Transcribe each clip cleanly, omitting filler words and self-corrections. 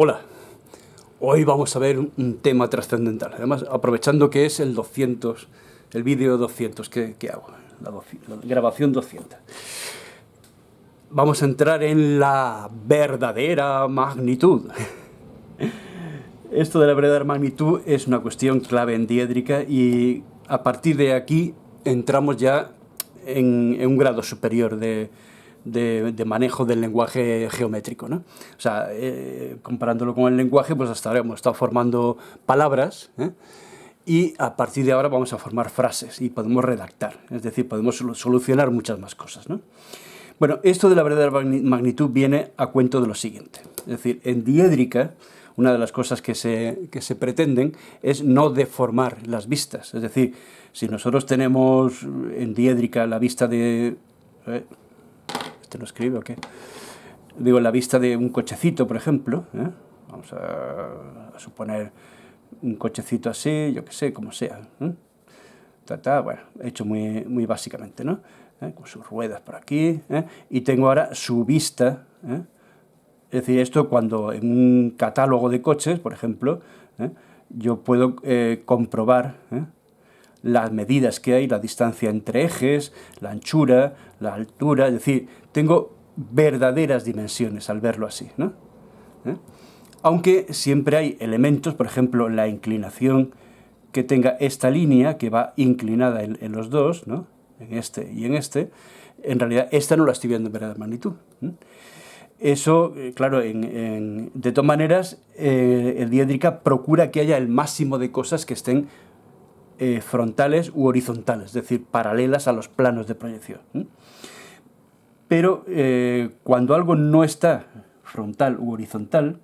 Hola, hoy vamos a ver un tema trascendental, además aprovechando que es el 200, el vídeo 200 que hago, la grabación 200. Vamos a entrar en la verdadera magnitud. Esto de la verdadera magnitud es una cuestión clave en diédrica y a partir de aquí entramos ya en un grado superior de manejo del lenguaje geométrico, ¿no? O sea, comparándolo con el lenguaje, pues hasta ahora hemos estado formando palabras, y a partir de ahora vamos a formar frases y podemos redactar, es decir, podemos solucionar muchas más cosas, ¿no? Bueno, esto de la verdadera magnitud viene a cuento de lo siguiente. Es decir, en diédrica, una de las cosas que se pretenden es no deformar las vistas. Es decir, si nosotros tenemos en diédrica la vista de... ¿Este no escribe o qué? Digo, la vista de un cochecito, por ejemplo. Vamos a suponer un cochecito así, yo qué sé, como sea. Bueno, hecho muy básicamente, ¿no? Con sus ruedas por aquí, y tengo ahora su vista, es decir, esto cuando en un catálogo de coches, por ejemplo, yo puedo comprobar las medidas que hay, la distancia entre ejes, la anchura, la altura, es decir, tengo verdaderas dimensiones al verlo así, ¿no? Aunque siempre hay elementos, por ejemplo, la inclinación que tenga esta línea, que va inclinada en los dos, ¿no? En este y en este, en realidad esta no la estoy viendo en verdadera magnitud. Eso, claro, de todas maneras, el diédrica procura que haya el máximo de cosas que estén frontales u horizontales, es decir, paralelas a los planos de proyección. Pero cuando algo no está frontal u horizontal,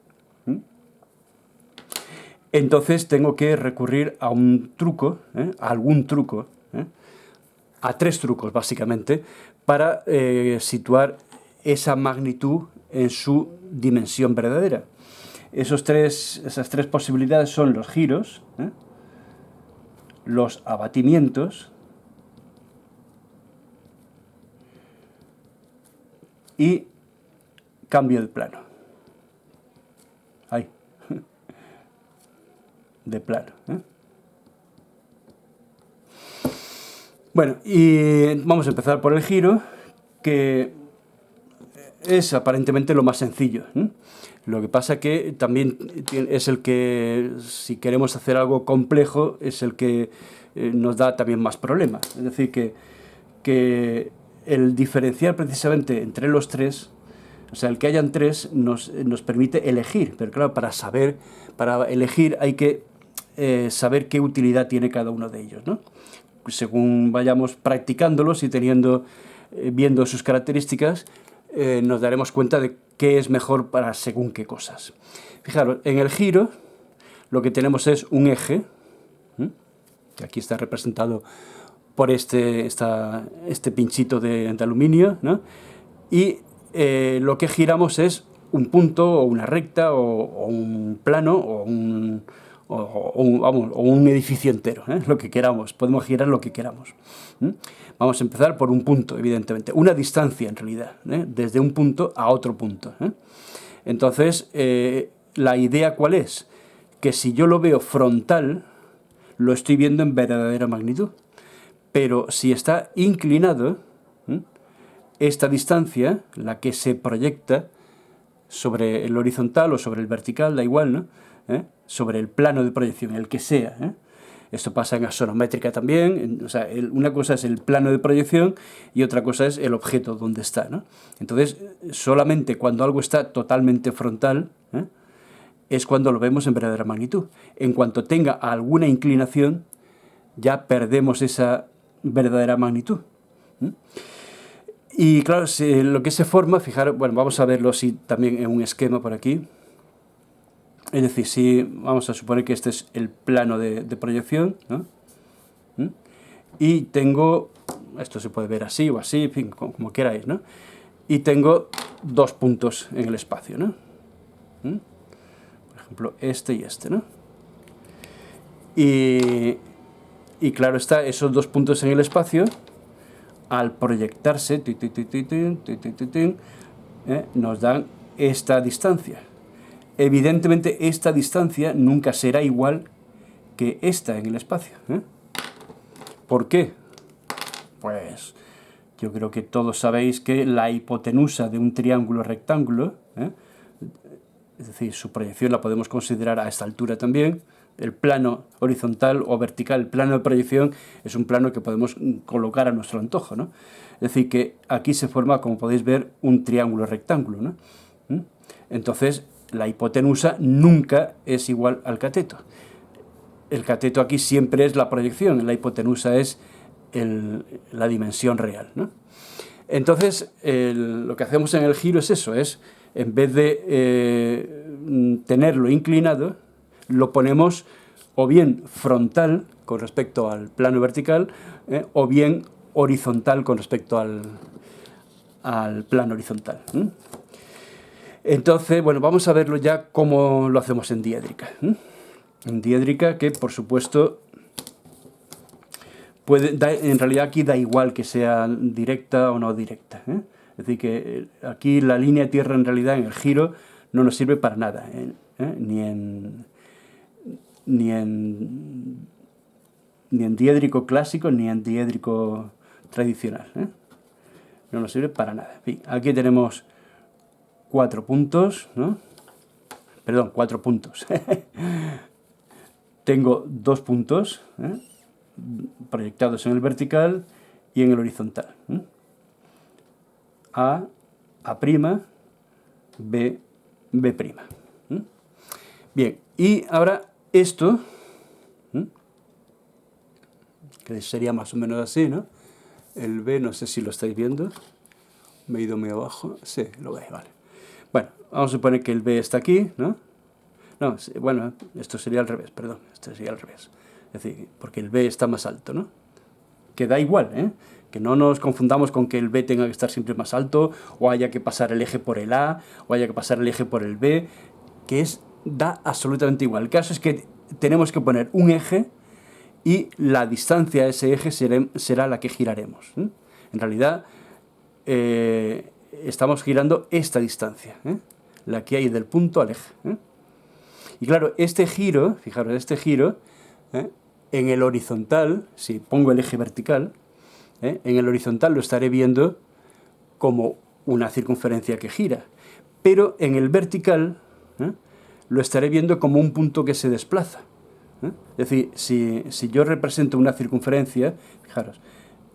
entonces tengo que recurrir a un truco, a algún truco, a tres trucos básicamente, para situar esa magnitud en su dimensión verdadera. Esas tres posibilidades son los giros, los abatimientos y cambio de plano. Ahí. De plano. Bueno, y vamos a empezar por el giro, que es aparentemente lo más sencillo. Lo que pasa que también es el que, si queremos hacer algo complejo, es el que nos da también más problemas. Es decir, que el diferenciar precisamente entre los tres, o sea, el que hayan tres nos permite elegir, pero claro, para elegir hay que saber qué utilidad tiene cada uno de ellos, ¿no? Según vayamos practicándolos y viendo sus características, nos daremos cuenta de qué es mejor para según qué cosas. Fijaros, en el giro lo que tenemos es un eje, que aquí está representado por este pinchito de aluminio, ¿no? Y lo que giramos es un punto o una recta o un plano o un edificio entero, lo que queramos, podemos girar lo que queramos. Vamos a empezar por un punto, evidentemente, una distancia en realidad, desde un punto a otro punto. Entonces, la idea ¿cuál es? Que si yo lo veo frontal, lo estoy viendo en verdadera magnitud, pero si está inclinado, esta distancia, la que se proyecta sobre el horizontal o sobre el vertical, da igual, ¿no? Sobre el plano de proyección, el que sea. Esto pasa en axonométrica también, o sea, una cosa es el plano de proyección y otra cosa es el objeto donde está, ¿no? Entonces, solamente cuando algo está totalmente frontal, es cuando lo vemos en verdadera magnitud. En cuanto tenga alguna inclinación, ya perdemos esa verdadera magnitud. Y claro, lo que se forma, fijaros, bueno, vamos a verlo así también en un esquema por aquí. Es decir, si vamos a suponer que este es el plano de proyección, ¿no? Y tengo, esto se puede ver así o así, en fin, como queráis, ¿no? Y tengo dos puntos en el espacio, ¿no? Por ejemplo, este y este, ¿no? Y claro está, esos dos puntos en el espacio, al proyectarse, nos dan esta distancia. evidentemente esta distancia nunca será igual que esta en el espacio. ¿Por qué? Pues yo creo que todos sabéis que la hipotenusa de un triángulo rectángulo, es decir, su proyección la podemos considerar a esta altura también. El plano horizontal o vertical, el plano de proyección, es un plano que podemos colocar a nuestro antojo, ¿no? Es decir, que aquí se forma, como podéis ver, un triángulo rectángulo, ¿no? Entonces, la hipotenusa nunca es igual al cateto. El cateto aquí siempre es la proyección, la hipotenusa es la dimensión real, ¿no? Entonces, lo que hacemos en el giro es eso, es en vez de tenerlo inclinado, lo ponemos o bien frontal con respecto al plano vertical, o bien horizontal con respecto al plano horizontal. Entonces, bueno, vamos a verlo ya cómo lo hacemos en diédrica. En diédrica, que por supuesto en realidad aquí da igual que sea directa o no directa. Es decir, que aquí la línea tierra en realidad en el giro no nos sirve para nada, ni en diédrico clásico ni en diédrico tradicional. No nos sirve para nada. Bien, aquí tenemos 4 puntos, ¿no? Perdón, 4 puntos. Tengo 2 puntos proyectados en el vertical y en el horizontal. A, A', B, B'. Bien, y ahora esto, que sería más o menos así, ¿no? El B, no sé si lo estáis viendo. Me he ido muy abajo. Sí, lo veis, vale. Bueno, vamos a suponer que el B está aquí, ¿no? No, bueno, esto sería al revés, perdón. Esto sería al revés. Es decir, porque el B está más alto, ¿no? Que da igual, ¿eh? Que no nos confundamos con que el B tenga que estar siempre más alto, o haya que pasar el eje por el A, o haya que pasar el eje por el B, que da absolutamente igual. El caso es que tenemos que poner un eje y la distancia a ese eje será la que giraremos. En realidad, estamos girando esta distancia, la que hay del punto al eje. Y claro, este giro, fijaros, este giro, en el horizontal, si pongo el eje vertical, en el horizontal lo estaré viendo como una circunferencia que gira, pero en el vertical lo estaré viendo como un punto que se desplaza. Es decir, si yo represento una circunferencia, fijaros,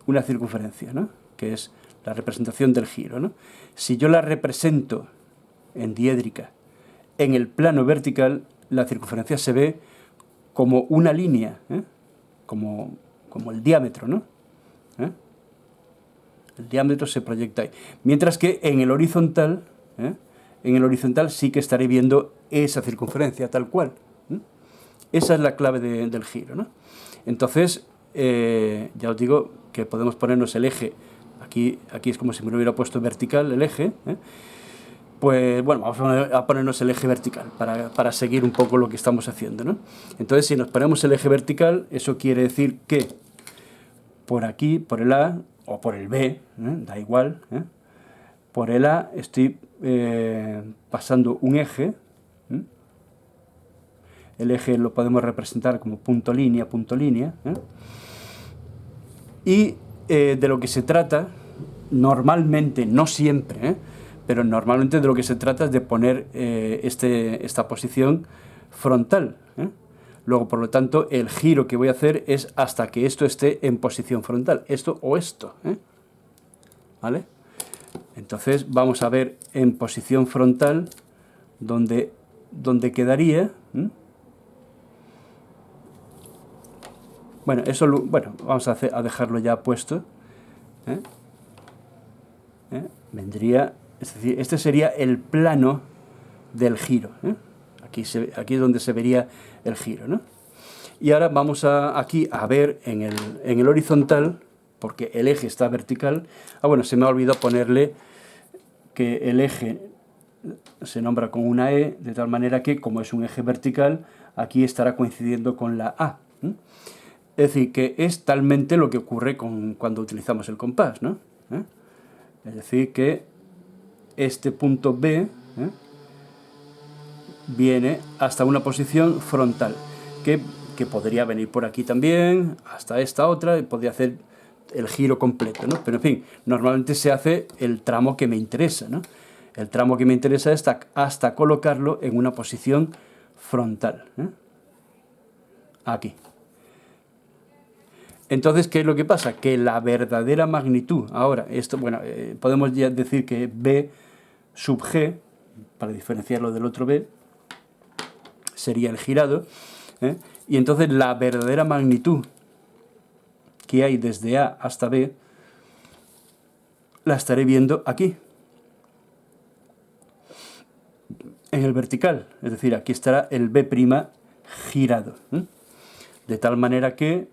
una circunferencia, ¿no? Que es la representación del giro, ¿no? Si yo la represento en diédrica en el plano vertical, la circunferencia se ve como una línea, como el diámetro, ¿no? El diámetro se proyecta ahí. Mientras que en el horizontal sí que estaré viendo esa circunferencia tal cual. Esa es la clave del giro, ¿no? Entonces, ya os digo que podemos ponernos el eje, aquí es como si me lo hubiera puesto vertical el eje, pues bueno, vamos a ponernos el eje vertical para seguir un poco lo que estamos haciendo, ¿no? Entonces, si nos ponemos el eje vertical, eso quiere decir que por aquí, por el A o por el B, da igual, por el A estoy pasando un eje. El eje lo podemos representar como punto línea, y de lo que se trata, normalmente, no siempre, pero normalmente de lo que se trata es de poner esta posición frontal. Luego, por lo tanto, el giro que voy a hacer es hasta que esto esté en posición frontal, esto o esto. ¿Vale? Entonces vamos a ver en posición frontal donde quedaría. Bueno, vamos a dejarlo ya puesto. Vendría, es decir, este sería el plano del giro. Aquí es donde se vería el giro, ¿no? Y ahora vamos aquí a ver en el horizontal, porque el eje está vertical. Bueno, se me ha olvidado ponerle que el eje se nombra con una E, de tal manera que, como es un eje vertical, aquí estará coincidiendo con la A. Es decir, que es talmente lo que ocurre cuando utilizamos el compás, ¿no? Es decir, que este punto B viene hasta una posición frontal, que podría venir por aquí también, hasta esta otra, y podría hacer el giro completo, ¿no? Pero en fin, normalmente se hace el tramo que me interesa, ¿no? El tramo que me interesa es hasta colocarlo en una posición frontal, ¿eh? Aquí. Entonces, ¿qué es lo que pasa? Que la verdadera magnitud, ahora, esto, bueno, podemos ya decir que B sub G, para diferenciarlo del otro B, sería el girado, ¿eh? Y entonces la verdadera magnitud que hay desde A hasta B la estaré viendo aquí, en el vertical, es decir, aquí estará el B' girado, ¿eh? De tal manera que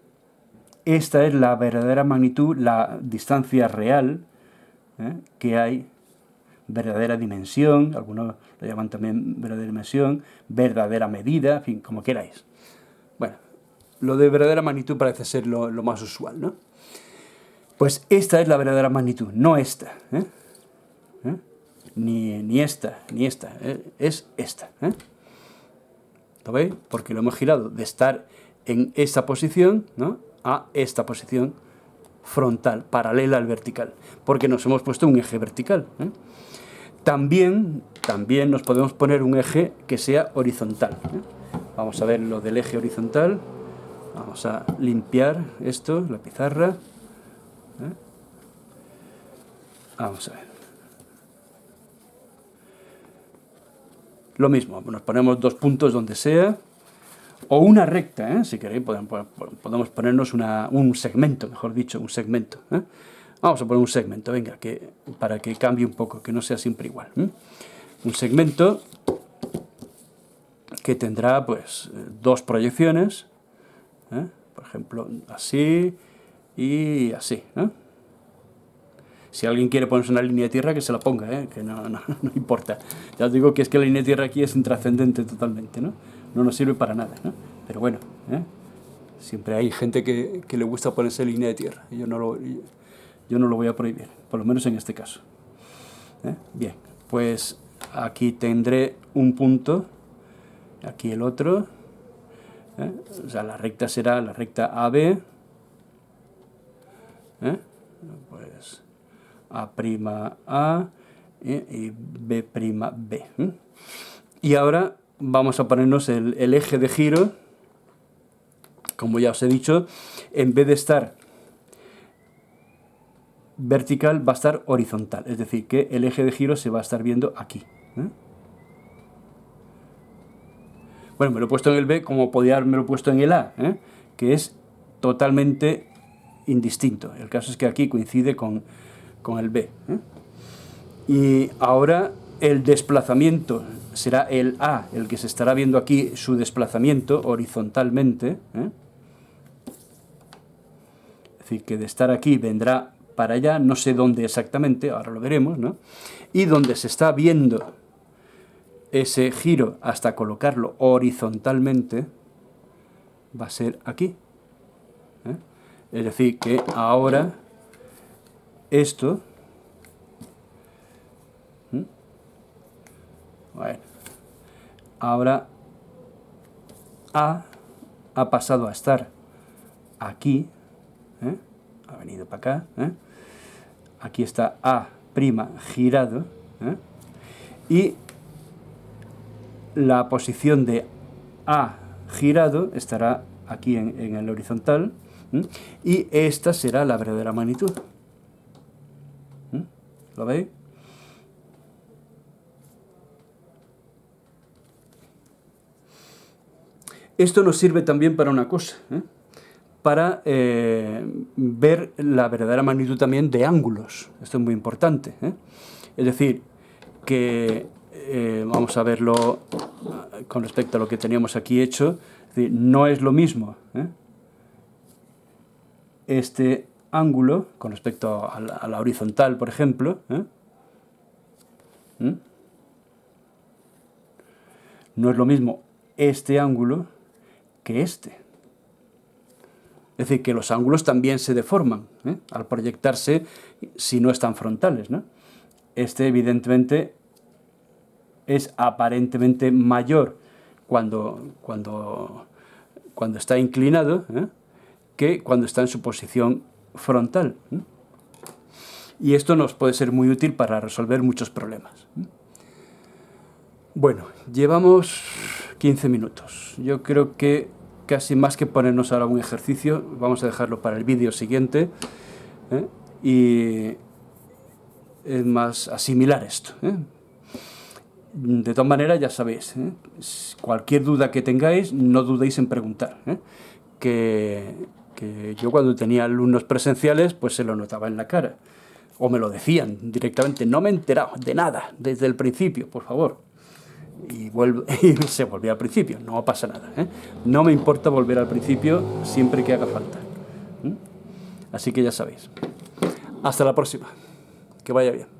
esta es la verdadera magnitud, la distancia real, ¿eh? Que hay, verdadera dimensión, algunos lo llaman también verdadera dimensión, verdadera medida, en fin, como queráis. Bueno, lo de verdadera magnitud parece ser lo más usual, ¿no? Pues esta es la verdadera magnitud, no esta, ¿eh? ¿Eh? Ni esta, ni esta, es esta, ¿eh? ¿Lo veis? Porque lo hemos girado de estar en esta posición, ¿no?, a esta posición frontal, paralela al vertical, porque nos hemos puesto un eje vertical, ¿eh? También nos podemos poner un eje que sea horizontal, ¿eh? Vamos a ver lo del eje horizontal. Vamos a limpiar esto, la pizarra, ¿eh? Vamos a ver. Lo mismo, nos ponemos 2 puntos donde sea, o una recta, ¿eh? Si queréis podemos ponernos un segmento, mejor dicho, un segmento, ¿eh? Vamos a poner un segmento, venga, para que cambie un poco, que no sea siempre igual, ¿eh? Un segmento que tendrá pues 2 proyecciones, ¿eh? Por ejemplo, así y así, ¿eh? Si alguien quiere ponerse una línea de tierra, que se la ponga, ¿eh? Que no importa. Ya os digo que es que la línea de tierra aquí es intrascendente totalmente, ¿no? No nos sirve para nada, ¿no? Pero bueno, ¿eh? Siempre hay gente que le gusta ponerse línea de tierra. Yo no lo voy a prohibir, por lo menos en este caso, ¿eh? Bien, pues aquí tendré un punto, aquí el otro, ¿eh? O sea, la recta será la recta AB, ¿eh? Pues A', y B', ¿eh? Y ahora vamos a ponernos el eje de giro, como ya os he dicho, en vez de estar vertical va a estar horizontal, es decir, que el eje de giro se va a estar viendo aquí, ¿eh? Bueno, me lo he puesto en el B como podía haberme lo puesto en el A, ¿eh? Que es totalmente indistinto. El caso es que aquí coincide con el B, ¿eh? Y ahora el desplazamiento será el A, el que se estará viendo aquí su desplazamiento horizontalmente, ¿eh? Es decir, que de estar aquí vendrá para allá, no sé dónde exactamente, ahora lo veremos, ¿no? Y donde se está viendo ese giro hasta colocarlo horizontalmente va a ser aquí, ¿eh? Es decir, que ahora esto, bueno, ahora A ha pasado a estar aquí, ¿eh? Ha venido para acá, ¿eh? Aquí está A' girado, ¿eh? Y la posición de A girado estará aquí en el horizontal, ¿eh? Y esta será la verdadera magnitud, ¿eh? ¿Lo veis? Esto nos sirve también para una cosa, ¿eh? Para ver la verdadera magnitud también de ángulos. Esto es muy importante, ¿eh? Es decir, que vamos a verlo con respecto a lo que teníamos aquí hecho. Es decir, no es lo mismo, ¿eh? Este ángulo con respecto a la horizontal, por ejemplo, ¿eh? No es lo mismo este ángulo que este. Es decir, que los ángulos también se deforman, ¿eh? Al proyectarse si no están frontales, ¿no? Este, evidentemente, es aparentemente mayor cuando está inclinado, que cuando está en su posición frontal. Y esto nos puede ser muy útil para resolver muchos problemas. Bueno, llevamos 15 minutos. Yo creo que casi más que ponernos ahora un ejercicio, vamos a dejarlo para el vídeo siguiente, y es más asimilar esto. De todas maneras, ya sabéis, cualquier duda que tengáis, no dudéis en preguntar. Que yo cuando tenía alumnos presenciales, pues se lo notaba en la cara. O me lo decían directamente, no me he enterado de nada desde el principio, por favor. Y se volvía al principio, no pasa nada. No me importa volver al principio siempre que haga falta. Así que ya sabéis. Hasta la próxima. Que vaya bien.